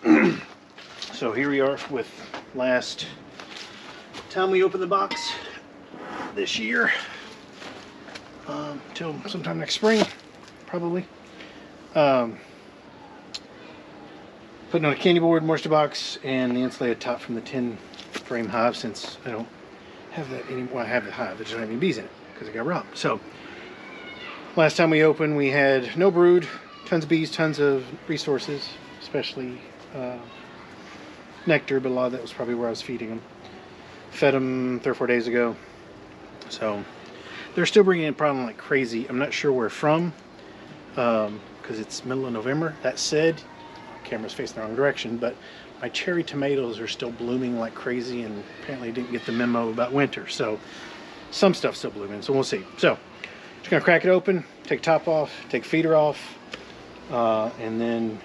So here we are with last time we opened the box this year, till sometime next spring, probably. Putting on a candy board, moisture box, and the insulated top from the 10 frame hive, since I don't have that anymore. I have the hive, but I don't have any bees in it because it got robbed. So last time we opened, we had no brood, tons of bees, tons of resources, especially nectar, but a lot of that was probably where I was feeding them. Fed them 3 or 4 days ago. So they're still bringing in problem like crazy. I'm not sure where from, because it's middle of November. That said, camera's facing the wrong direction, but my cherry tomatoes are still blooming like crazy, and apparently didn't get the memo about winter. So some stuff's still blooming, so we'll see. So just gonna crack it open, take top off, take feeder off, and then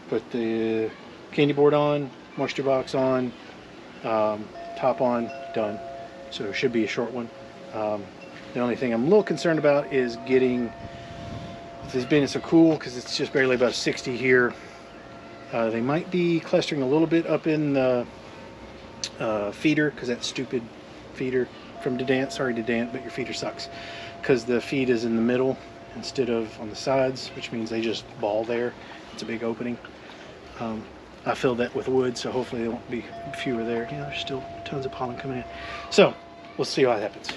put the candy board on, moisture box on, top on, done. So it should be a short one. The only thing I'm a little concerned about is getting this being so cool, because it's just barely about 60 here. They might be clustering a little bit up in the feeder, because that stupid feeder from Dedant, sorry Dedant, but your feeder sucks, because the feed is in the middle instead of on the sides, which means they just ball there. It's a big opening. I filled that with wood, so hopefully there won't be fewer there. Yeah, there's still tons of pollen coming in. So we'll see how that happens.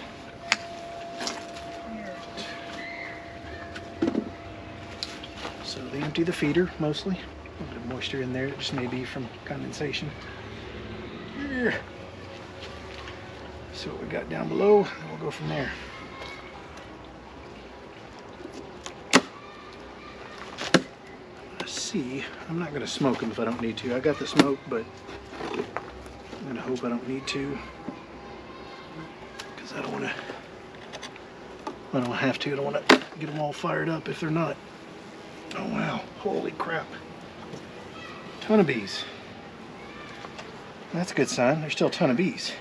So they empty the feeder mostly. A little bit of moisture in there, it just may be from condensation. Here. So what we got down below, and we'll go from there. Let's see, I'm not gonna smoke them if I don't need to. I got the smoke, but I'm gonna hope I don't need to, because I don't have to. I don't want to get them all fired up if they're not. Oh wow, holy crap. Ton of bees. That's a good sign. There's still a ton of bees.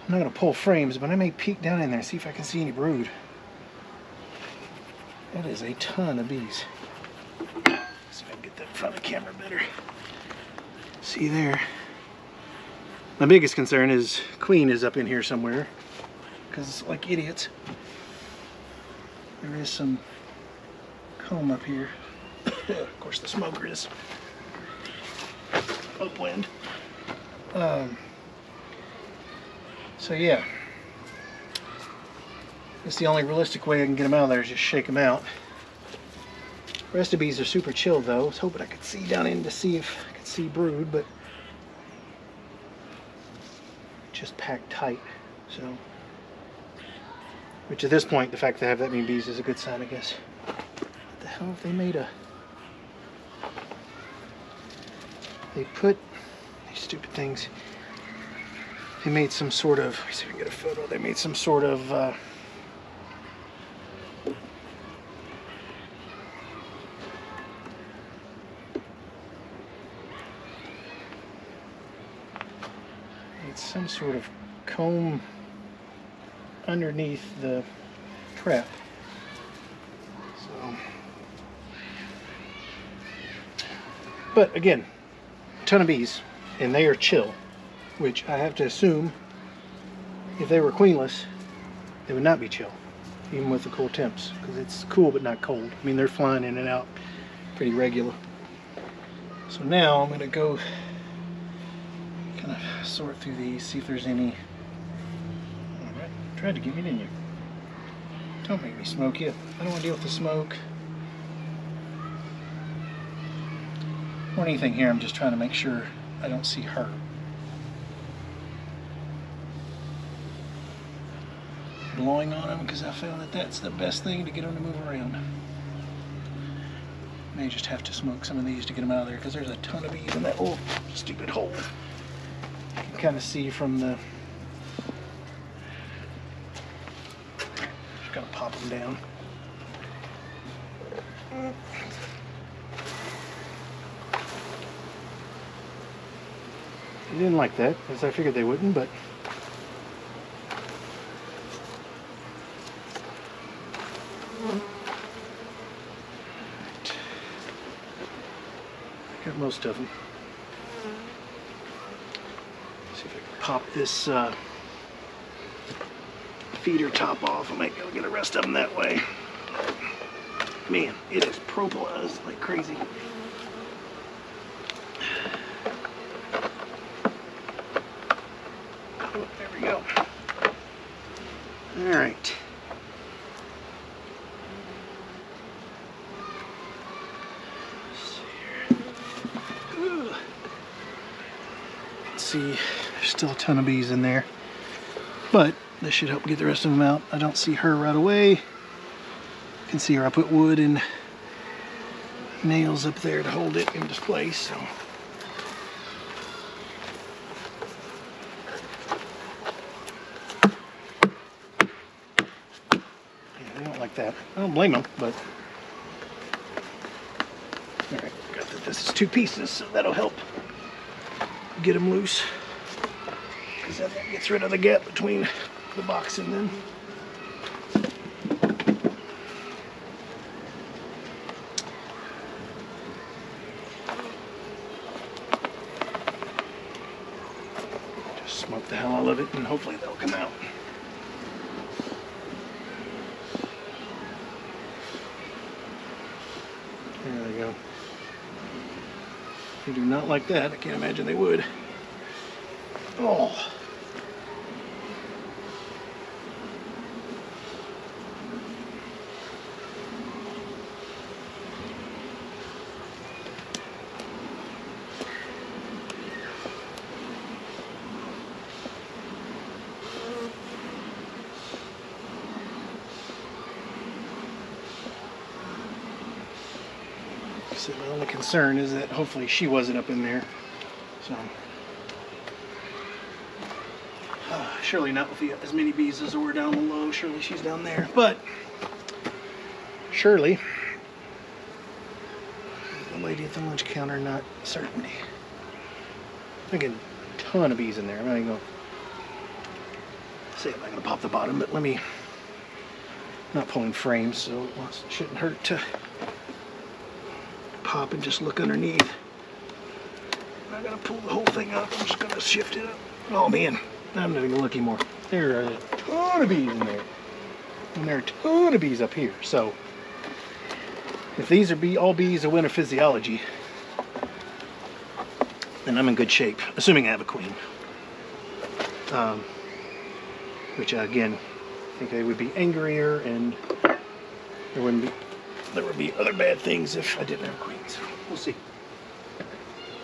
I'm not going to pull frames, but I may peek down in there and see if I can see any brood. That is a ton of bees. Let's see if I can get that in front of the camera better. See there. My biggest concern is Queen is up in here somewhere, because like idiots. There is some comb up here. Of course the smoker is upwind. So yeah, it's the only realistic way I can get them out of there is just shake them out. The rest of the bees are super chilled though. I was hoping I could see down in to see if I could see brood, but just packed tight. So, which at this point, the fact that I have that many bees is a good sign, I guess. What the hell have they made a... They put these stupid things. They made some sort of, let me see if I can get a photo. They made some sort of comb underneath the trap. So, but again, a ton of bees, and they are chill, which I have to assume if they were queenless, they would not be chill, even with the cool temps, because it's cool but not cold. I mean, they're flying in and out pretty regular. So now I'm going to go kind of sort through these, see if there's any. Alright, tried to get me, didn't you? Don't make me smoke you. I don't want to deal with the smoke or anything here. I'm just trying to make sure I don't see her. Blowing on them, because I found that that's the best thing to get them to move around. May just have to smoke some of these to get them out of there, because there's a ton of bees in that little stupid hole. You can kind of see from the... Just gotta pop them down. They didn't like that, as I figured they wouldn't, but... Got most of them. See if I can pop this feeder top off. I might be able to get the rest of them that way. Man, it is propolized like crazy. Oh, there we go. All right. See, there's still a ton of bees in there, but this should help get the rest of them out. I don't see her right away. You can see her. I put wood and nails up there to hold it in place. So. Yeah, they don't like that. I don't blame them, but all right. Got that. This is 2 pieces, so that'll help get them loose, because that gets rid of the gap between the box and them. Just smoke the hell out of it and hopefully they'll come out. There they go. They do not like that. I can't imagine they would. Oh. So my only concern is that hopefully she wasn't up in there. So surely not with as many bees as there were down below. Surely she's down there, but surely the lady at the lunch counter, not certainty. I get a ton of bees in there. I'm not even gonna say I'm not gonna pop the bottom, but let me. Not pulling frames, so it shouldn't hurt to pop and just look underneath. I'm not gonna pull the whole thing up. I'm just gonna shift it up. Oh man, I'm not even gonna look anymore. There are a ton of bees in there, and there are a ton of bees up here. So if these are all bees of winter physiology, then I'm in good shape, assuming I have a queen. Which again, I think they would be angrier, and there would be other bad things if I didn't have a queen. So we'll see.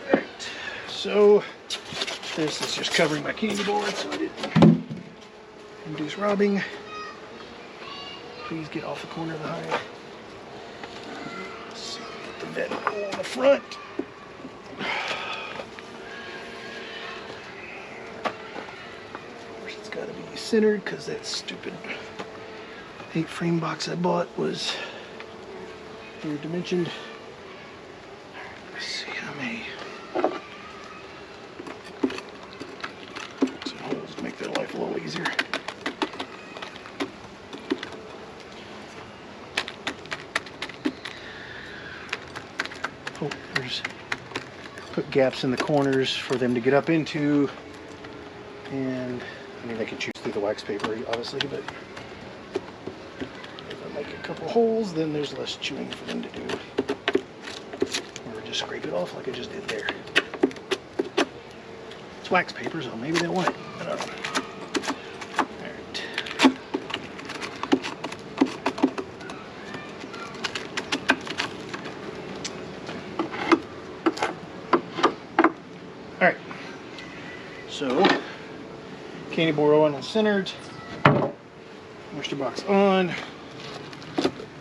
All right. So this is just covering my candy board, so I didn't induce robbing. Please get off the corner of the hive. Let's see, put the vet hole on the front. Got to be centered because that stupid 8-frame box I bought was third dimensioned. Let's see, I may some holes to make their life a little easier. Oh, there's put gaps in the corners for them to get up into, and I mean, they can choose through the wax paper, obviously, but if I make a couple holes, then there's less chewing for them to do. Or just scrape it off like I just did there. It's wax paper, so maybe they want it. I don't know. All right. So, candy board on and centered. Moisture box on.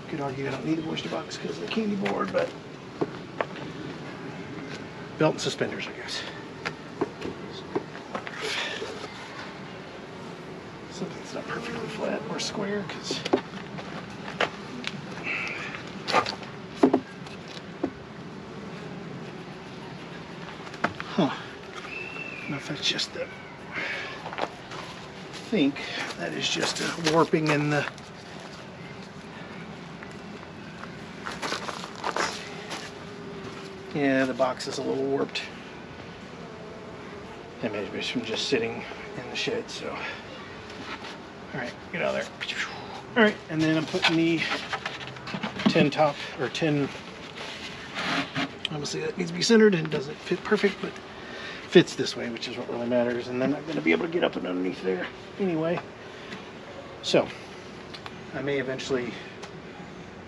Could argue I don't need a moisture box because of the candy board, but belt and suspenders, I guess. Something's not perfectly flat or square because I don't know if that's just the, I think that is just a warping in the Yeah, the box is a little warped. And maybe it's from just sitting in the shed, so. Alright, get out of there. Alright, and then I'm putting the 10 top, or 10, obviously that needs to be centered and doesn't fit perfect, but fits this way, which is what really matters. And then I'm going to be able to get up and underneath there anyway. So, I may eventually,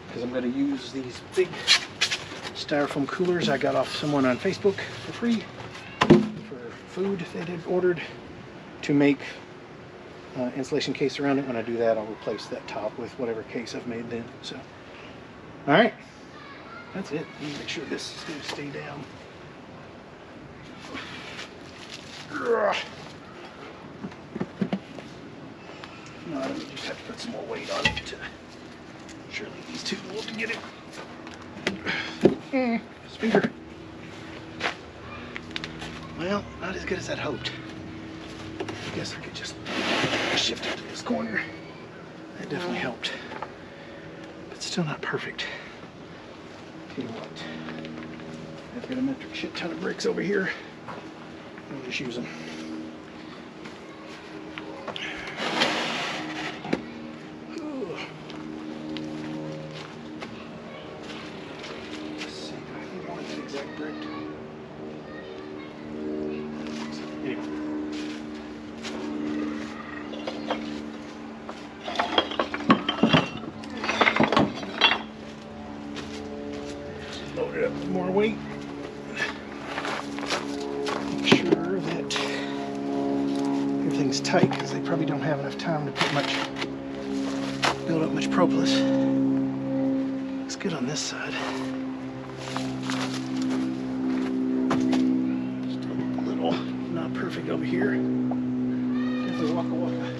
because I'm going to use these big styrofoam coolers I got off someone on Facebook for free for food they had ordered, to make insulation case around it. When I do that, I'll replace that top with whatever case I've made then. So, all right, that's it. Let me make sure this is going to stay down. No, I just have to put some more weight on it. Surely these two will get it. Finger. Well, not as good as I'd hoped. I guess I could just shift it to this corner. That definitely helped. But still not perfect. Tell you what, I've got a metric shit ton of bricks over here. I'll just use them. Let's see, do I want that exact brick? Anyway. Load it up with more weight. Make sure that everything's tight, because they probably don't have enough time to build up much propolis. Looks good on this side. Just a little not perfect over here. Definitely waka waka.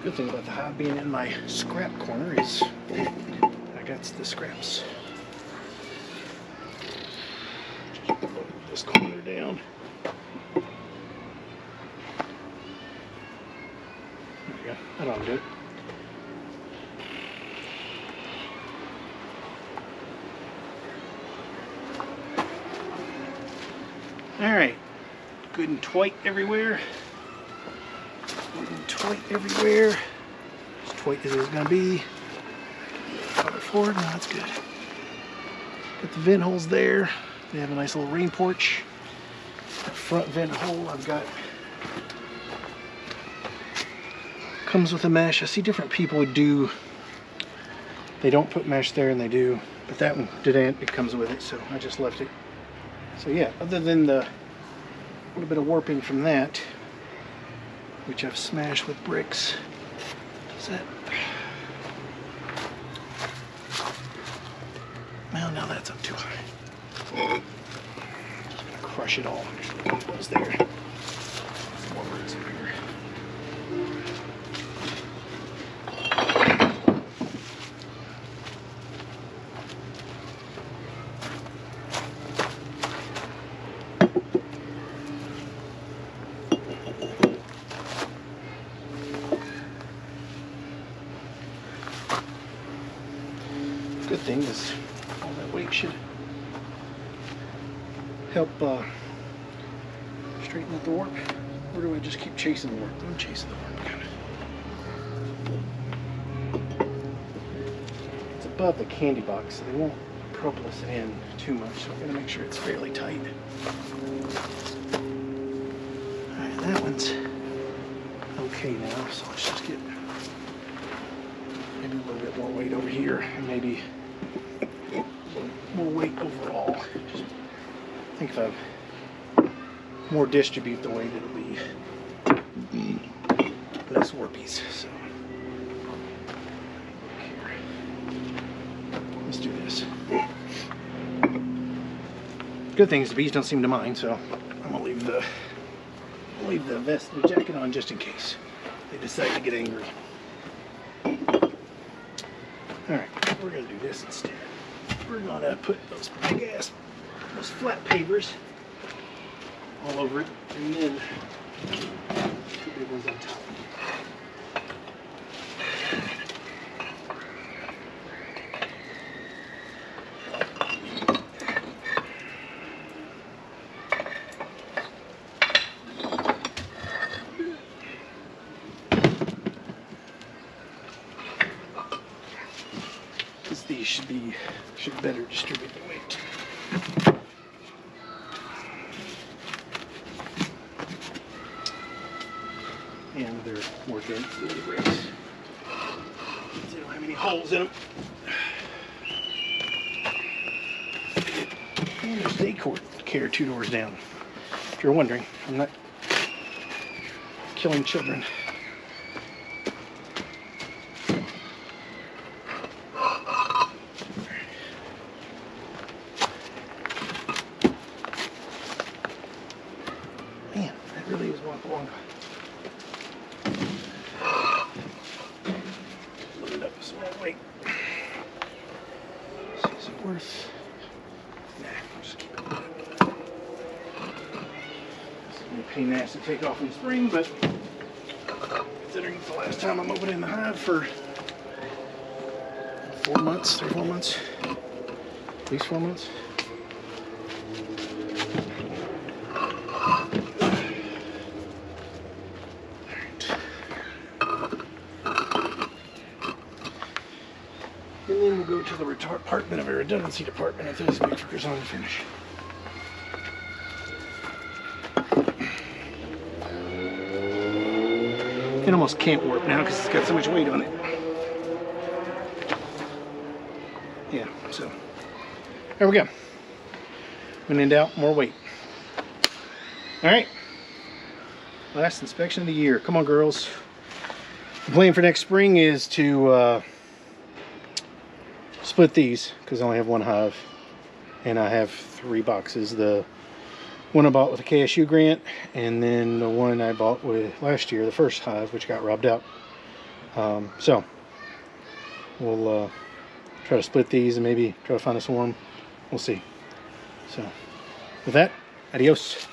Good thing about the hive being in my scrap corner is I got the scraps. Just load this corner down. There we go. That ought to do it. Alright. Good and tight everywhere. Tight everywhere. As tight as it's going to be. Cover forward. No, that's good. Got the vent holes there. They have a nice little rain porch. That front vent hole I've got comes with a mesh. I see different people would do. They don't put mesh there, and they do. But that one didn't. It comes with it, so I just left it. So yeah, other than the little bit of warping from that, which I've smashed with bricks. Does that? Well, now that's up too high. Just gonna crush it all. There's those there. Some more bricks over here. Good thing is all that weight should help straighten out the warp. Or do I just keep chasing the warp? I'm chasing the warp kind of. It's above the candy box, so they won't propolis it in too much. So I'm going to make sure it's fairly tight. Alright, that one's okay now, so let's just get maybe a little bit more weight over here, and maybe more weight overall. Just think if I more distribute the weight, it'll be less warpies. So here, let's do this. Good thing is the bees don't seem to mind, so I'm gonna leave the vest and the jacket on just in case they decide to get angry. Alright, we're going to do this instead. We're going to put those big ass, those flat pavers all over it, and then 2 big ones on top. These should better distribute the weight. And they're more dense than the bricks. They don't have any holes in them. And there's daycare 2 doors down. If you're wondering, I'm not killing children. Man, that really is walk along. Load it up with some more weight. See, is it worth? Nah, I'll just keep it. It's gonna be a pain in the ass to take off in the spring, but considering it's the last time I'm opening the hive for 4 months, 3 or 4 months, at least 4 months. And then we'll go to the department of a redundancy department and throw these big fuckers on and finish. It almost can't work now because it's got so much weight on it. Yeah, so there we go. When in doubt, more weight. All right, last inspection of the year. Come on, girls. The plan for next spring is to split these because I only have 1 hive, and I have 3 boxes. The one I bought with a KSU grant, and then the one I bought with last year, the first hive, which got robbed out. So we'll try to split these and maybe try to find a swarm. We'll see. So with that, adios.